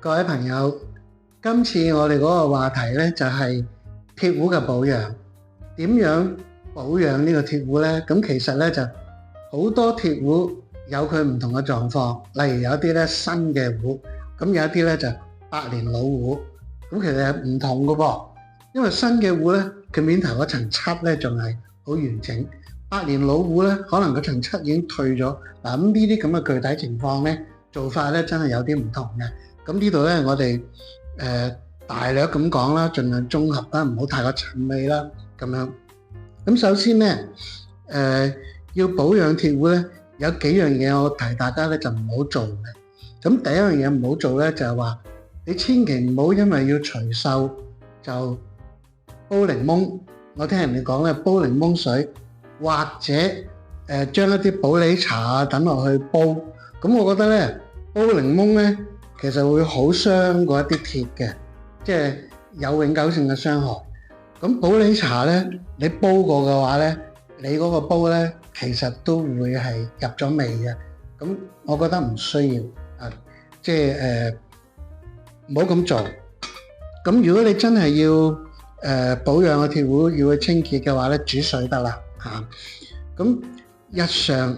各位朋友，今次我哋嗰個話題呢，就係鐵壺嘅保養。點樣保養呢個鐵壺呢？咁其實呢，就好多鐵壺有佢唔同嘅狀況，例如有啲呢新嘅壺，咁有啲呢就百年老壺，咁其實係唔同嘅噃。因為新嘅壺呢，佢面頭嗰層漆呢仲係好完整，百年老壺呢，可能嗰層漆已經退咗。嗱，咁呢啲咁嘅具體情況呢，做法呢真係有啲唔同嘅。咁呢度呢，我哋大略咁講啦，盡量綜合啦，唔好太過陳味啦，咁樣。咁首先呢，要保養鐵壺呢，有幾樣嘢我提大家呢就唔好做嘅。咁第一樣嘢唔好做呢，就係話，你千祈唔好因為要除鏽就煲檸檬。我聽人哋講呢，煲檸檬水或者將一啲普洱茶啊等落去煲。咁我覺得呢，煲檸檬呢，其實會好傷嗰一啲鐵嘅，即係有永久性嘅傷害。咁普洱茶呢，你煲過嘅話呢，你嗰個煲呢，其實都會係入咗味嘅。咁我覺得唔需要即係唔好咁做。咁如果你真係要保養個鐵壺，要去清潔嘅話呢，煮水得啦嚇。咁日常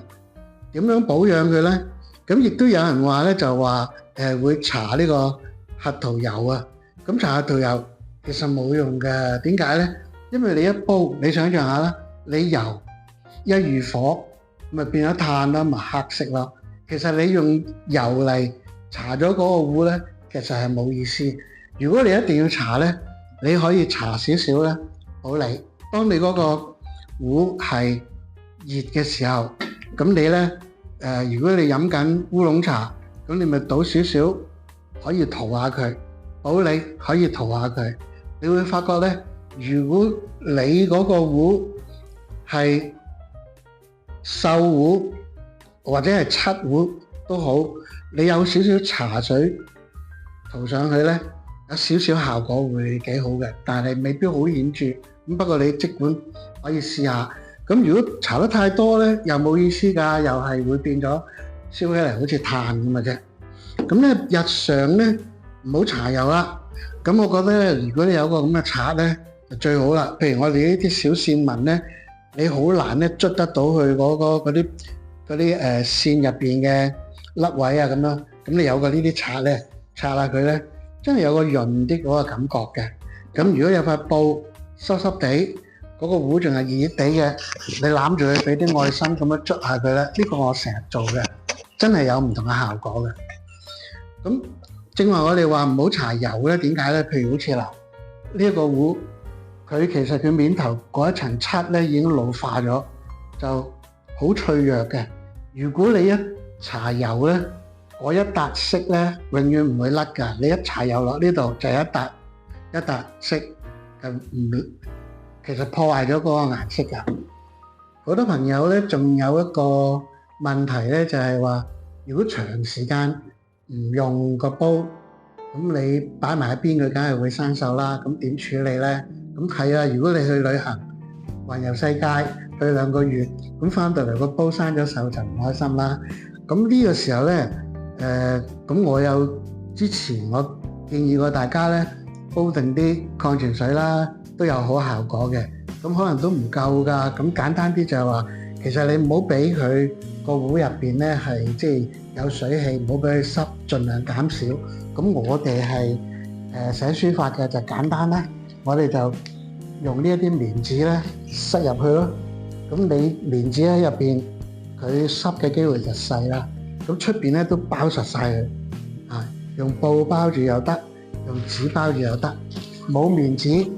點樣保養佢呢？咁亦都有人話呢，就話會搽呢個核桃油啊。咁搽核桃油其實冇用嘅。點解呢？因為你一煲，你想象下啦，你油一遇火，咪變咗炭啦，咪黑色咯。其實你用油嚟搽咗嗰個壺呢，其實係冇意思。如果你一定要搽呢，你可以搽少少呢普洱。當你嗰個壺係熱嘅時候，咁你呢，如果你飲緊烏龍茶，咁你咪倒少少，可以塗下佢，普洱可以塗下佢。你會發覺呢，如果你嗰個壺係鏽壺或者係漆壺都好，你有少少茶水塗上去呢，有少少效果會幾好嘅，但係未必好顯著。咁不過你即管可以試下。咁如果搽得太多呢，又冇意思㗎，又係會變咗燒起嚟好似炭咁嘅啫。咁呢，日常呢，唔好搽油啦。咁我覺得呢，如果你有個咁嘅刷呢，就最好啦。譬如我哋呢啲小線紋呢，你好難呢捽得到佢嗰啲線入邊嘅甩位啊咁樣。咁你有個呢啲刷呢，刷下佢呢，真係有個潤啲嗰個感覺嘅。咁如果有塊布濕濕地，嗰個壺仲係熱熱地嘅，你攬住佢俾啲愛心咁樣捽下佢咧，呢個我成日做嘅，真係有唔同嘅效果嘅。咁正話我哋話唔好搽油咧，點解咧？譬如好似嗱，呢一個壺，佢其實佢面頭嗰一層漆咧已經老化咗，就好脆弱嘅。如果你一搽油咧，嗰一笪色咧永遠唔會甩㗎。你一搽油落呢度就係一笪色，就唔其實破壞咗嗰個顏色㗎。好多朋友咧，仲有一個問題咧，就係話，如果長時間唔用個煲，咁你擺埋一邊，佢梗係會生鏽啦。咁點處理咧？咁係啊，如果你去旅行環遊世界去2個月，咁翻到嚟個煲生咗鏽就唔開心啦。咁呢個時候咧，咁我有之前我建議過大家咧，煲定啲礦泉水啦，都有好效果嘅。咁可能都唔夠㗎。咁簡單啲就係話，其實你唔好俾佢個壺入邊咧係即係有水氣，唔好俾佢濕，盡量減少。咁我哋係寫書法嘅就簡單啦，我哋就用呢一啲棉紙咧塞入去咯。咁你棉紙喺入邊，佢濕嘅機會就細啦。咁出邊咧都包實晒佢，用布包住又得，用紙包住又得。冇棉紙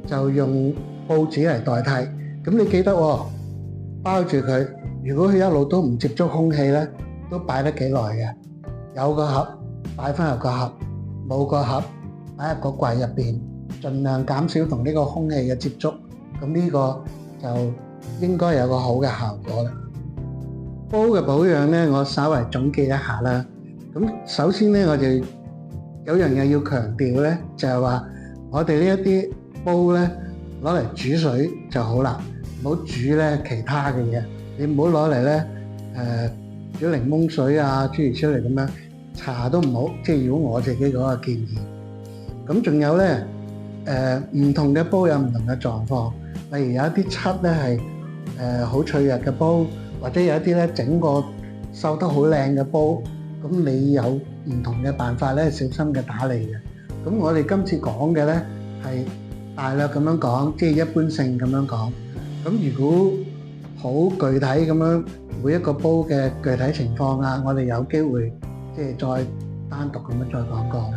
就用報紙嚟代替。咁你記得喎，包住佢。如果佢一路都唔接觸空氣咧，都擺得幾耐嘅。有個盒擺翻入個盒，冇個盒擺入個櫃入邊，盡量減少同呢個空氣嘅接觸。咁呢個就應該有個好嘅效果啦。煲嘅保養咧，我稍為總結一下啦。咁首先咧，我哋有樣嘢要強調咧，就係話我哋呢一啲煲咧攞嚟煮水就好啦，唔好煮咧其他嘅嘢。你唔好攞嚟咧煮檸檬水啊，諸如此類咁樣。搽都唔好，即係如果我自己嗰個建議。咁仲有咧，唔同嘅煲有唔同嘅狀況，例如有一啲漆咧係好脆弱嘅煲，或者有一啲咧整個收得好靚嘅煲，咁你有唔同嘅辦法咧，小心嘅打理嘅。咁我哋今次講嘅咧係大略咁樣講，即係一般性咁樣講。咁如果好具體咁樣每一個煲嘅具體情況啊，我哋有機會即係再單獨咁樣再講過。